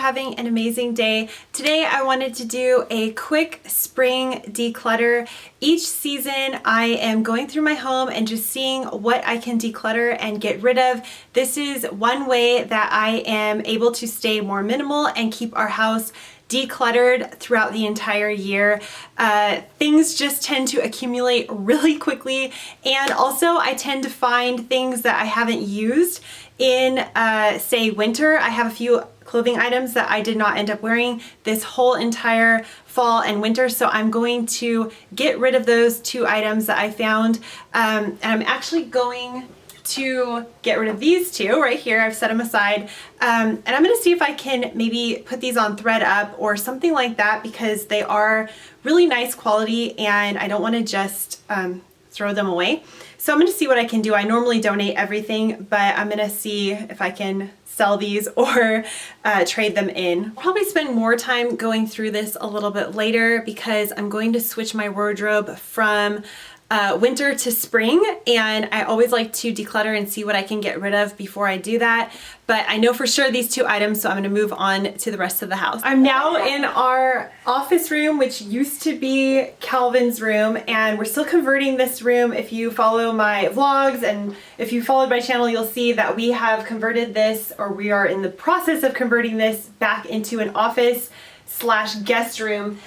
having an amazing day. Today I wanted to do a quick spring declutter. Each season I am going through my home and just seeing what I can declutter and get rid of. This is one way that I am able to stay more minimal and keep our house decluttered throughout the entire year. Things just tend to accumulate really quickly, and also I tend to find things that I haven't used in say winter. I have a few clothing items that I did not end up wearing this whole entire fall and winter, so I'm going to get rid of those two items that I found, and I'm actually going to get rid of these two right here. I've set them aside, and I'm gonna see if I can maybe put these on ThreadUp or something like that, because they are really nice quality and I don't want to just throw them away. So I'm gonna see what I can do. I normally donate everything, but I'm gonna see if I can sell these or trade them in. I'll probably spend more time going through this a little bit later, because I'm going to switch my wardrobe from winter to spring, and I always like to declutter and see what I can get rid of before I do that. But I know for sure these two items, so I'm going to move on to the rest of the house. I'm now in our office room, which used to be Calvin's room, and we're still converting this room. If you follow my vlogs and if you followed my channel, you'll see that we have converted this, or we are in the process of converting this back into an office slash guest room.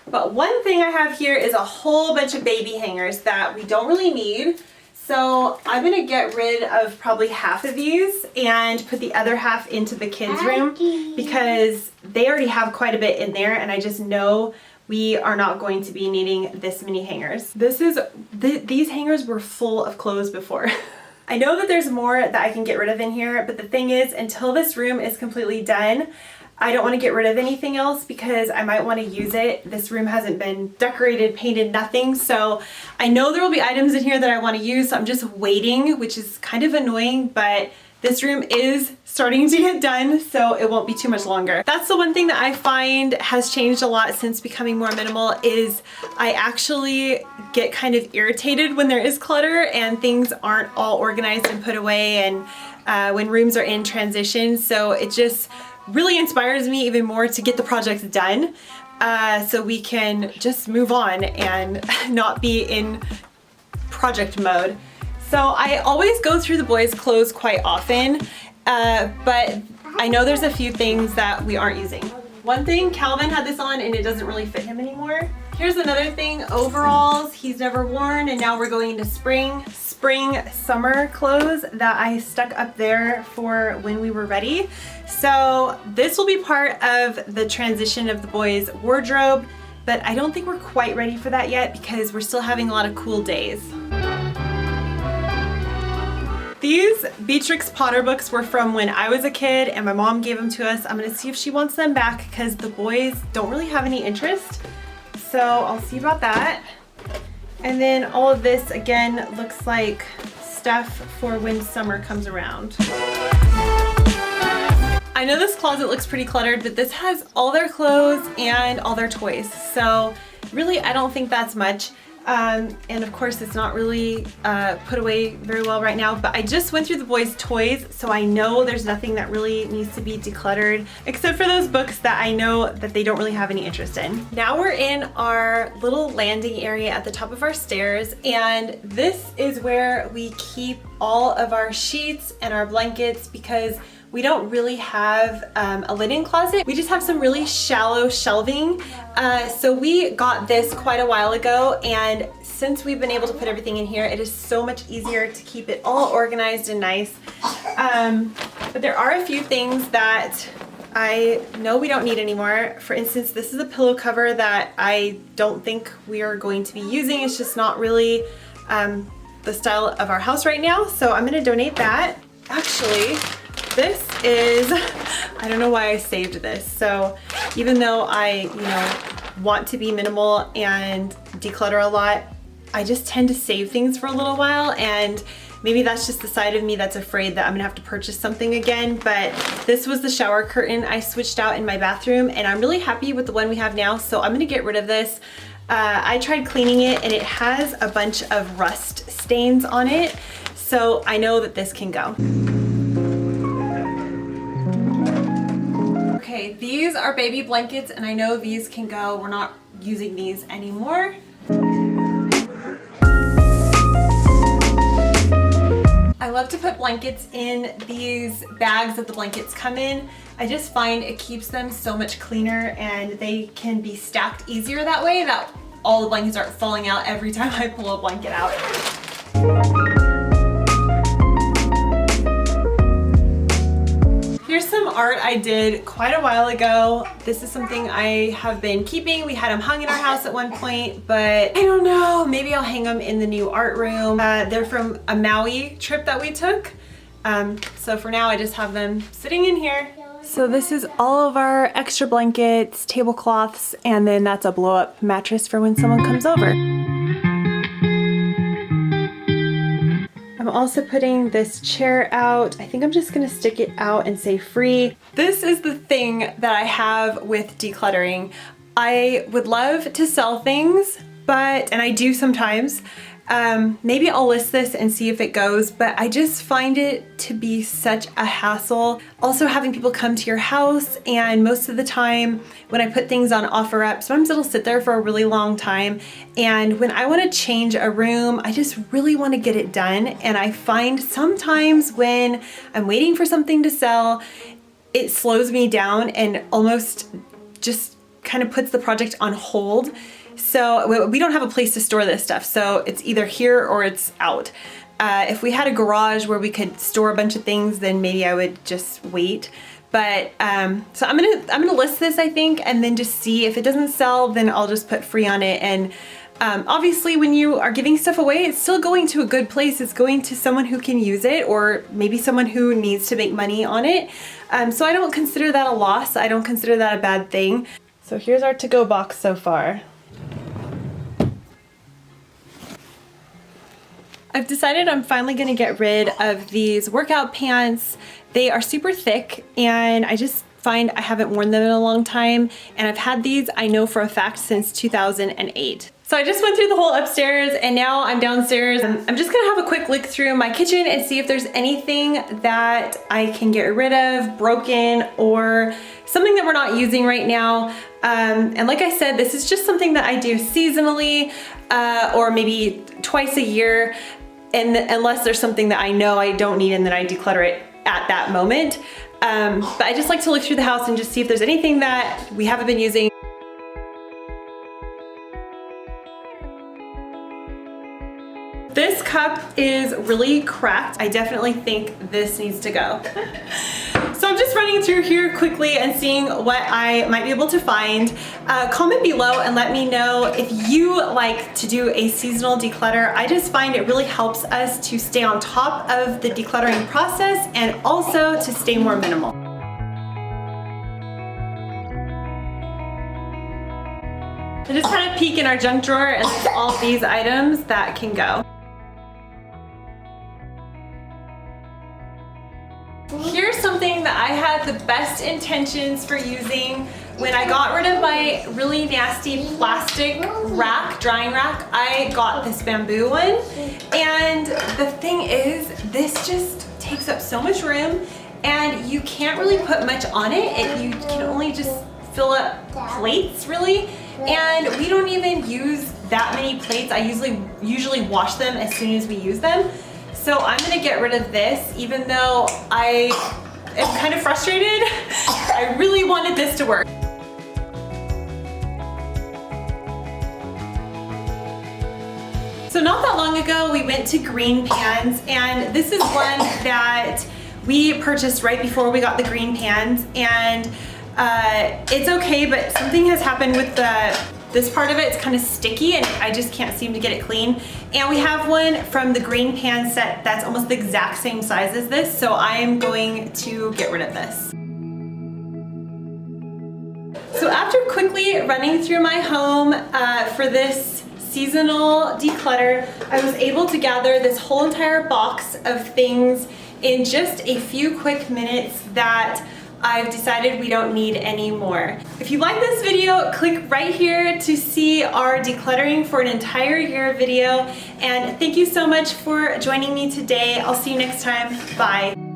But one thing I have here is a whole bunch of baby hangers that we don't really need. So I'm gonna get rid of probably half of these and put the other half into the kids' room, because they already have quite a bit in there, and I just know we are not going to be needing this many hangers. These hangers were full of clothes before. I know that there's more that I can get rid of in here, but the thing is, until this room is completely done, I don't want to get rid of anything else, because I might want to use it. This room hasn't been decorated, painted, nothing. So I know there will be items in here that I want to use. So I'm just waiting, which is kind of annoying, but this room is starting to get done, so it won't be too much longer. That's the one thing that I find has changed a lot since becoming more minimal, is I actually get kind of irritated when there is clutter and things aren't all organized and put away, and when rooms are in transition. So it just really inspires me even more to get the projects done, so we can just move on and not be in project mode. So I always go through the boys' clothes quite often, but I know there's a few things that we aren't using. One thing, Calvin had this on and it doesn't really fit him anymore. Here's another thing, overalls he's never worn, and now we're going into spring summer clothes that I stuck up there for when we were ready. So this will be part of the transition of the boys' wardrobe, but I don't think we're quite ready for that yet, because we're still having a lot of cool days. These Beatrix Potter books were from when I was a kid, and my mom gave them to us. I'm gonna see if she wants them back, because the boys don't really have any interest. So I'll see about that. And then all of this, again, looks like stuff for when summer comes around. I know this closet looks pretty cluttered, but this has all their clothes and all their toys. So really, I don't think that's much. And of course, it's not really put away very well right now, but I just went through the boys' toys, so I know there's nothing that really needs to be decluttered, except for those books that I know that they don't really have any interest in. Now we're in our little landing area at the top of our stairs, and this is where we keep all of our sheets and our blankets, because we don't really have a linen closet. We just have some really shallow shelving. So we got this quite a while ago, and since we've been able to put everything in here, it is so much easier to keep it all organized and nice. But there are a few things that I know we don't need anymore. For instance, this is a pillow cover that I don't think we are going to be using. It's just not really the style of our house right now. So I'm gonna donate that. Actually, this is, I don't know why I saved this. So even though I, want to be minimal and declutter a lot, I just tend to save things for a little while, and maybe that's just the side of me that's afraid that I'm gonna have to purchase something again. But this was the shower curtain I switched out in my bathroom, and I'm really happy with the one we have now, so I'm gonna get rid of this. I tried cleaning it and it has a bunch of rust stains on it, so I know that this can go. these are baby blankets, and I know these can go. We're not using these anymore. I love to put blankets in these bags that the blankets come in. I just find it keeps them so much cleaner, and they can be stacked easier that way, that all the blankets aren't falling out every time I pull a blanket out. Here's some art I did quite a while ago. This is something I have been keeping. We had them hung in our house at one point, but I don't know, maybe I'll hang them in the new art room. They're from a Maui trip that we took. So for now I just have them sitting in here. So this is all of our extra blankets, tablecloths, and then that's a blow up mattress for when someone comes over. I'm also putting this chair out. I think I'm just gonna stick it out and say free. This is the thing that I have with decluttering. I would love to sell things, and I do sometimes. Maybe I'll list this and see if it goes, but I just find it to be such a hassle. Also having people come to your house, and most of the time when I put things on OfferUp, sometimes it'll sit there for a really long time. And when I want to change a room, I just really want to get it done. And I find sometimes when I'm waiting for something to sell, it slows me down and almost just kind of puts the project on hold. So we don't have a place to store this stuff, so it's either here or it's out. If we had a garage where we could store a bunch of things, then maybe I would just wait. But so I'm gonna list this, I think, and then just see if it doesn't sell, then I'll just put free on it. And obviously when you are giving stuff away, it's still going to a good place. It's going to someone who can use it, or maybe someone who needs to make money on it. So I don't consider that a loss. I don't consider that a bad thing. So here's our to-go box so far. I've decided I'm finally gonna get rid of these workout pants. They are super thick, and I just find I haven't worn them in a long time. And I've had these, I know for a fact, since 2008. So I just went through the whole upstairs, and now I'm downstairs. I'm just gonna have a quick look through my kitchen and see if there's anything that I can get rid of, broken, or something that we're not using right now. And like I said, this is just something that I do seasonally, or maybe twice a year. And unless there's something that I know I don't need, and then I declutter it at that moment. But I just like to look through the house and just see if there's anything that we haven't been using. This cup is really cracked. I definitely think this needs to go. So I'm just running through here quickly and seeing what I might be able to find. Comment below and let me know if you like to do a seasonal declutter. I just find it really helps us to stay on top of the decluttering process and also to stay more minimal. I just had a peek in our junk drawer, and there's all these items that can go. Here's something that I had the best intentions for using. When I got rid of my really nasty plastic rack, drying rack, I got this bamboo one. And the thing is, this just takes up so much room, and you can't really put much on it. You can only just fill up plates, really. And we don't even use that many plates. I usually wash them as soon as we use them. So I'm gonna get rid of this, even though I am kind of frustrated. I really wanted this to work. So not that long ago, we went to Green Pans, and this is one that we purchased right before we got the green pans. And it's okay, but something has happened with this part of it. It's kind of sticky, and I just can't seem to get it clean. And we have one from the green pan set that's almost the exact same size as this, so I am going to get rid of this. So after quickly running through my home for this seasonal declutter, I was able to gather this whole entire box of things in just a few quick minutes that I've decided we don't need anymore. If you like this video, click right here to see our decluttering for an entire year video. And thank you so much for joining me today. I'll see you next time. Bye.